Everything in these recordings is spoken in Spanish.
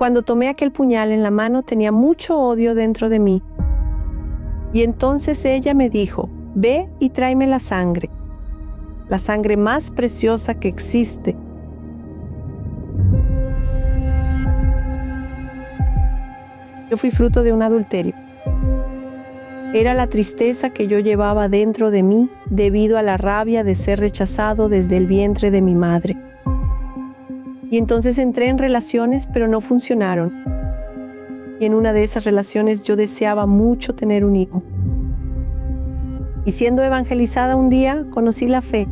Cuando tomé aquel puñal en la mano tenía mucho odio dentro de mí. Y entonces ella me dijo, ve y tráeme la sangre más preciosa que existe. Yo fui fruto de un adulterio. Era la tristeza que yo llevaba dentro de mí debido a la rabia de ser rechazado desde el vientre de mi madre. Y entonces entré en relaciones, pero no funcionaron. Y en una de esas relaciones yo deseaba mucho tener un hijo. Y siendo evangelizada un día, conocí la fe.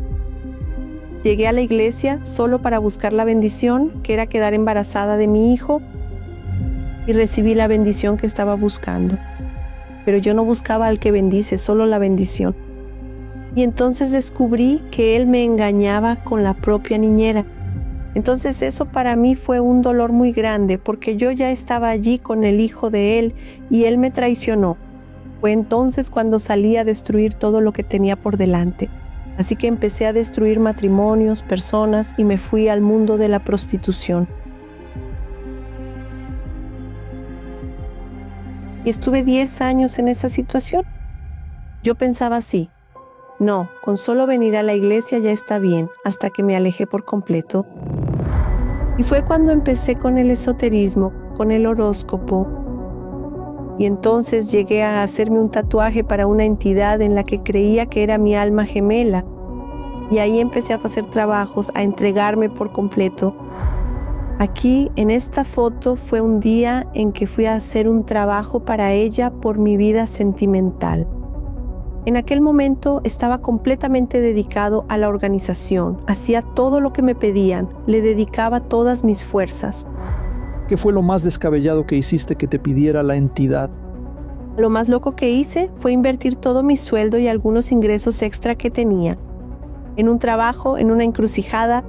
Llegué a la iglesia solo para buscar la bendición, que era quedar embarazada de mi hijo, y recibí la bendición que estaba buscando. Pero yo no buscaba al que bendice, solo la bendición. Y entonces descubrí que él me engañaba con la propia niñera. Entonces eso para mí fue un dolor muy grande, porque yo ya estaba allí con el hijo de él y él me traicionó. Fue entonces cuando salí a destruir todo lo que tenía por delante. Así que empecé a destruir matrimonios, personas y me fui al mundo de la prostitución. Y estuve 10 años en esa situación. Yo pensaba así, no, con solo venir a la iglesia ya está bien, hasta que me alejé por completo. Y fue cuando empecé con el esoterismo, con el horóscopo. Y entonces llegué a hacerme un tatuaje para una entidad en la que creía que era mi alma gemela. Y ahí empecé a hacer trabajos, a entregarme por completo. Aquí, en esta foto, fue un día en que fui a hacer un trabajo para ella por mi vida sentimental. En aquel momento estaba completamente dedicado a la organización. Hacía todo lo que me pedían, le dedicaba todas mis fuerzas. ¿Qué fue lo más descabellado que hiciste que te pidiera la entidad? Lo más loco que hice fue invertir todo mi sueldo y algunos ingresos extra que tenía en un trabajo, en una encrucijada.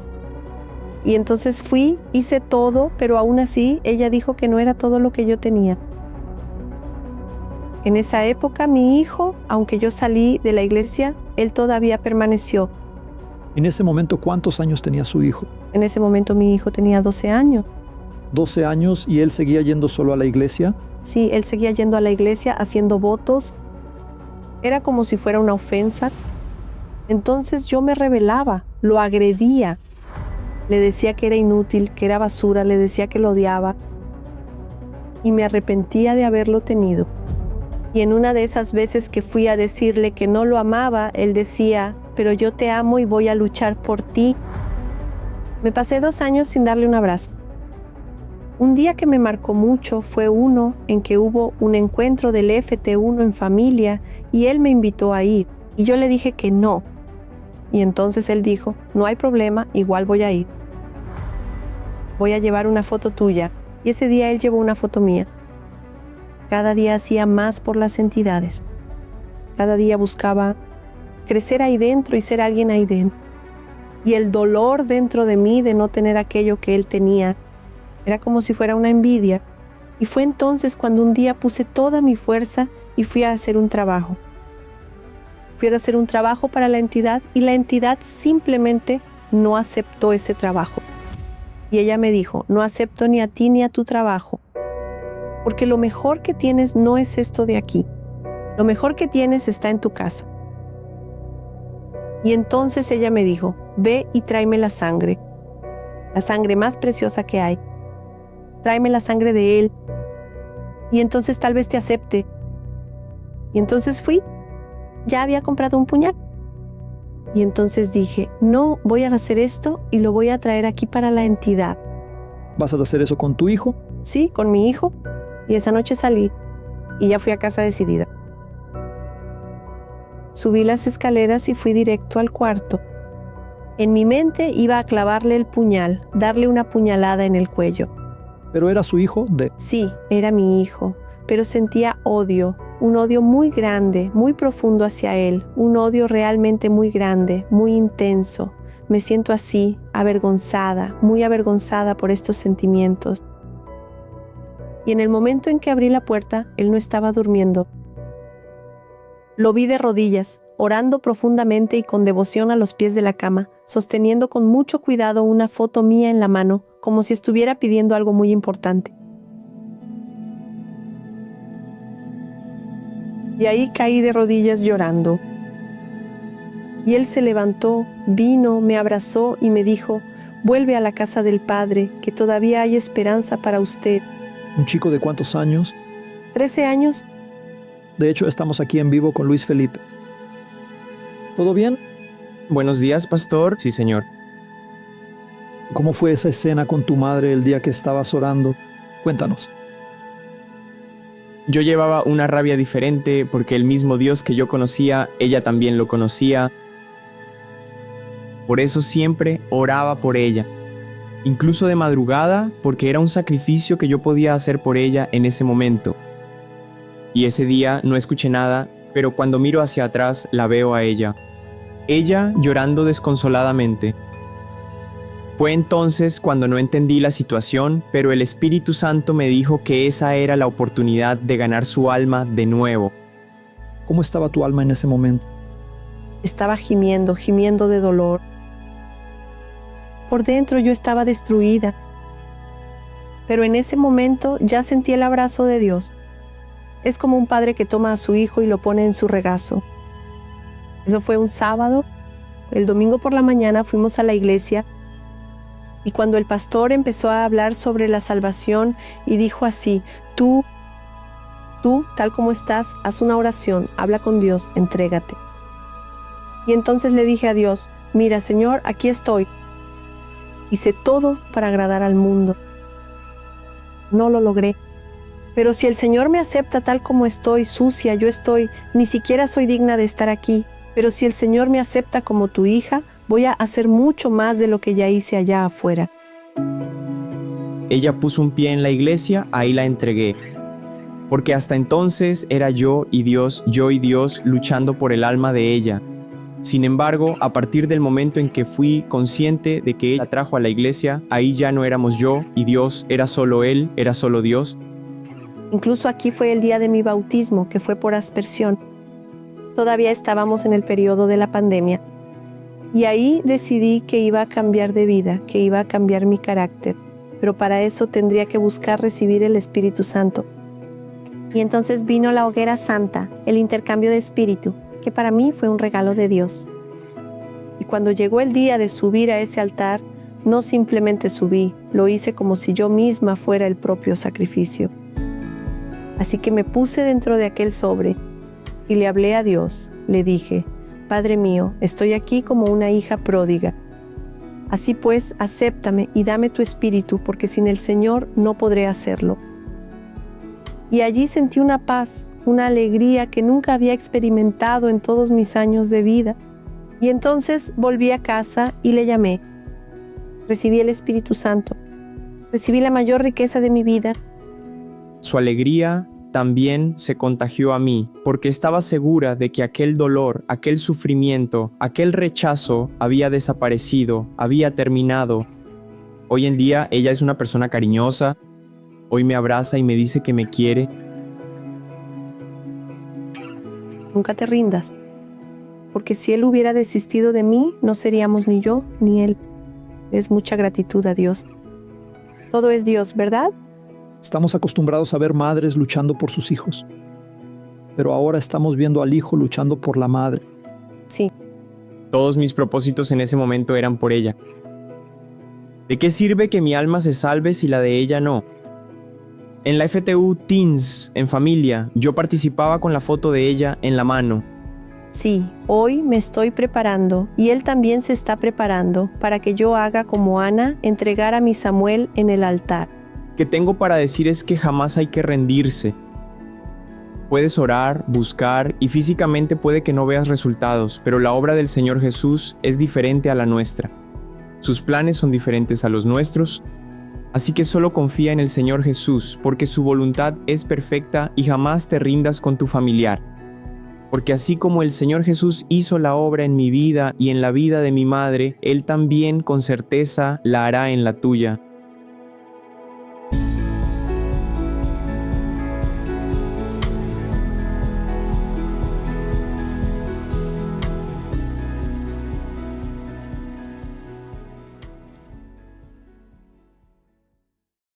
Y entonces fui, hice todo, pero aún así ella dijo que no era todo lo que yo tenía. En esa época mi hijo, aunque yo salí de la iglesia, él todavía permaneció. En ese momento, ¿cuántos años tenía su hijo? En ese momento mi hijo tenía 12 años. 12 años, ¿y él seguía yendo solo a la iglesia? Sí, él seguía yendo a la iglesia, haciendo votos. Era como si fuera una ofensa. Entonces yo me rebelaba, lo agredía. Le decía que era inútil, que era basura, le decía que lo odiaba. Y me arrepentía de haberlo tenido. Y en una de esas veces que fui a decirle que no lo amaba, él decía, pero yo te amo y voy a luchar por ti. Me pasé 2 años sin darle un abrazo. Un día que me marcó mucho fue uno en que hubo un encuentro del FT1 en familia y él me invitó a ir. Y yo le dije que no. Y entonces él dijo, no hay problema, igual voy a ir. Voy a llevar una foto tuya. Y ese día él llevó una foto mía. Cada día hacía más por las entidades. Cada día buscaba crecer ahí dentro y ser alguien ahí dentro. Y el dolor dentro de mí de no tener aquello que él tenía era como si fuera una envidia. Y fue entonces cuando un día puse toda mi fuerza y fui a hacer un trabajo. Fui a hacer un trabajo para la entidad y la entidad simplemente no aceptó ese trabajo. Y ella me dijo, no acepto ni a ti ni a tu trabajo. Porque lo mejor que tienes no es esto de aquí. Lo mejor que tienes está en tu casa. Y entonces ella me dijo, ve y tráeme la sangre más preciosa que hay. Tráeme la sangre de él. Y entonces tal vez te acepte. Y entonces fui. Ya había comprado un puñal. Y entonces dije, no, voy a hacer esto y lo voy a traer aquí para la entidad. ¿Vas a hacer eso con tu hijo? Sí, con mi hijo. Y esa noche salí y ya fui a casa decidida. Subí las escaleras y fui directo al cuarto. En mi mente iba a clavarle el puñal, darle una puñalada en el cuello. ¿Pero era su hijo de...? Sí, era mi hijo, pero sentía odio, un odio muy grande, muy profundo hacia él, un odio realmente muy grande, muy intenso. Me siento así, avergonzada, muy avergonzada por estos sentimientos. Y en el momento en que abrí la puerta, él no estaba durmiendo. Lo vi de rodillas, orando profundamente y con devoción a los pies de la cama, sosteniendo con mucho cuidado una foto mía en la mano, como si estuviera pidiendo algo muy importante. Y ahí caí de rodillas llorando. Y él se levantó, vino, me abrazó y me dijo: vuelve a la casa del Padre, que todavía hay esperanza para usted. ¿Un chico de cuántos años? 13 años. De hecho, estamos aquí en vivo con Luis Felipe. ¿Todo bien? Buenos días, pastor. Sí, señor. ¿Cómo fue esa escena con tu madre el día que estabas orando? Cuéntanos. Yo llevaba una rabia diferente porque el mismo Dios que yo conocía, ella también lo conocía. Por eso siempre oraba por ella, incluso de madrugada, porque era un sacrificio que yo podía hacer por ella en ese momento. Y ese día no escuché nada, pero cuando miro hacia atrás la veo a ella llorando desconsoladamente. Fue entonces cuando no entendí la situación, pero el Espíritu Santo me dijo que esa era la oportunidad de ganar su alma de nuevo. ¿Cómo estaba tu alma en ese momento? Estaba gimiendo de dolor. Por dentro yo estaba destruida. Pero en ese momento ya sentí el abrazo de Dios. Es como un padre que toma a su hijo y lo pone en su regazo. Eso fue un sábado. El domingo por la mañana fuimos a la iglesia y cuando el pastor empezó a hablar sobre la salvación y dijo así: tú, tal como estás, haz una oración, habla con Dios, entrégate. Y entonces le dije a Dios: mira, Señor, aquí estoy. Hice todo para agradar al mundo. No lo logré. Pero si el Señor me acepta tal como estoy, sucia, ni siquiera soy digna de estar aquí. Pero si el Señor me acepta como tu hija, voy a hacer mucho más de lo que ya hice allá afuera. Ella puso un pie en la iglesia, ahí la entregué. Porque hasta entonces era yo y Dios luchando por el alma de ella. Sin embargo, a partir del momento en que fui consciente de que ella trajo a la iglesia, ahí ya no éramos yo y Dios, era solo Él, era solo Dios. Incluso aquí fue el día de mi bautismo, que fue por aspersión. Todavía estábamos en el periodo de la pandemia. Y ahí decidí que iba a cambiar de vida, que iba a cambiar mi carácter. Pero para eso tendría que buscar recibir el Espíritu Santo. Y entonces vino la hoguera santa, el intercambio de espíritu, que para mí fue un regalo de Dios. Y cuando llegó el día de subir a ese altar, no simplemente subí, lo hice como si yo misma fuera el propio sacrificio. Así que me puse dentro de aquel sobre y le hablé a Dios. Le dije: Padre mío, estoy aquí como una hija pródiga. Así pues, acéptame y dame tu espíritu, porque sin el Señor no podré hacerlo. Y allí sentí una paz, una alegría que nunca había experimentado en todos mis años de vida. Y entonces volví a casa y le llamé. Recibí el Espíritu Santo. Recibí la mayor riqueza de mi vida. Su alegría también se contagió a mí, porque estaba segura de que aquel dolor, aquel sufrimiento, aquel rechazo había desaparecido, había terminado. Hoy en día ella es una persona cariñosa. Hoy me abraza y me dice que me quiere. Nunca te rindas, porque si Él hubiera desistido de mí, no seríamos ni yo ni Él. Es mucha gratitud a Dios. Todo es Dios, ¿verdad? Estamos acostumbrados a ver madres luchando por sus hijos. Pero ahora estamos viendo al hijo luchando por la madre. Sí. Todos mis propósitos en ese momento eran por ella. ¿De qué sirve que mi alma se salve si la de ella no? En la FTU Teens, en familia, yo participaba con la foto de ella en la mano. Sí, hoy me estoy preparando y él también se está preparando para que yo haga como Ana, entregar a mi Samuel en el altar. Que tengo para decir es que jamás hay que rendirse. Puedes orar, buscar y físicamente puede que no veas resultados, pero la obra del Señor Jesús es diferente a la nuestra. Sus planes son diferentes a los nuestros. Así que solo confía en el Señor Jesús, porque su voluntad es perfecta y jamás te rindas con tu familiar. Porque así como el Señor Jesús hizo la obra en mi vida y en la vida de mi madre, Él también con certeza la hará en la tuya.